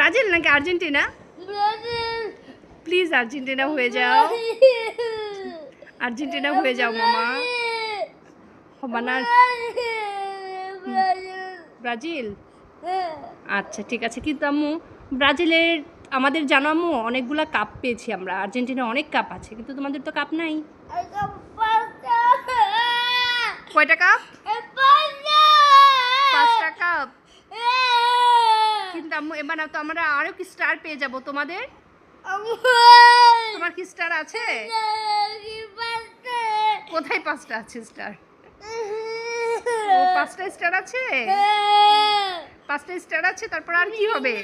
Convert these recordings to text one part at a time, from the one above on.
Brazil নাকি Argentina? Please Argentina হয়ে যাও, আর্জেন্টিনা হয়ে যাও মামা। হবে না? ব্রাজিল? আচ্ছা ঠিক আছে, কিন্তু আম্মু ব্রাজিলের আমাদের জানো আম্মু অনেকগুলা কাপ পেয়েছি আমরা, আর্জেন্টিনা অনেক কাপ আছে, কিন্তু তোমাদের তো কাপ নাই। কয়টা কাপ? 5টা কাপ। কিন্তু আম্মু এবার তো আমরা আরো কি স্টার পেয়ে যাব তোমাদের? তোমার কি স্টার আছে? কোথায় 5টা আছে স্টার? ও 5টা স্টার আছে, 5টা স্টার আছে। তারপর আর কি হবে?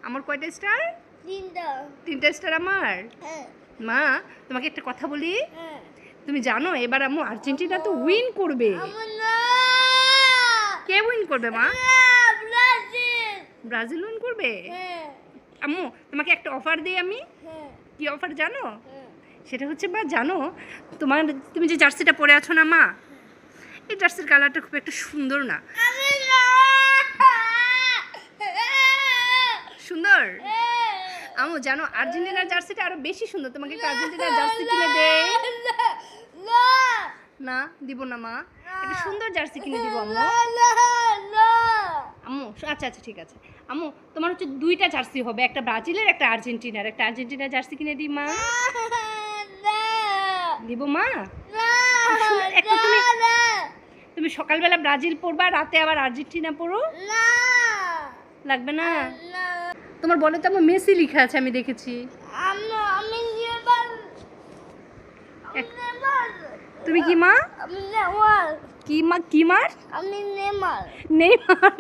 আমার কয়টা স্টার? 3টা স্টার আমার। মা তোমাকে একটা কথা বলি, তুমি জানো এবার আম্মু আর্জেন্টিনা তো উইন করবে। কে উইন করবে মা? ব্রাজিল উইন করবে। আম্মু তোমাকে একটা অফার দিই আমি। কি অফার জানো? সেটা হচ্ছে মা জানো, তুমি যে জার্সিটা পরে আছো না মা, এই জার্সির কালারটা খুব একটা সুন্দর না। সুন্দর? আম্মু জানো আর্জেন্টিনার জার্সিটা আরো বেশি সুন্দর, তোমাকে একটা আর্জেন্টিনার জার্সি কিনে দেই? না দিব না মা, একটা সুন্দর জার্সি কিনে দিব আম্মু। আম্মু আচ্ছা আচ্ছা ঠিক আছে আম্মু, তোমার হচ্ছে 2টা জার্সি হবে, একটা ব্রাজিলের একটা আর্জেন্টিনার। একটা আর্জেন্টিনার জার্সি কিনে দিই মা? দিব মা? একটা তুমি সকালবেলা ব্রাজিল পরবা, রাতে আবার আর্জেন্টিনা পরো। লাগবে না? তোমার বলে তো আমার মেসি লেখা আছে, আমি দেখেছি। তুমি কি মা? কি মা? কি মার? নেইমার।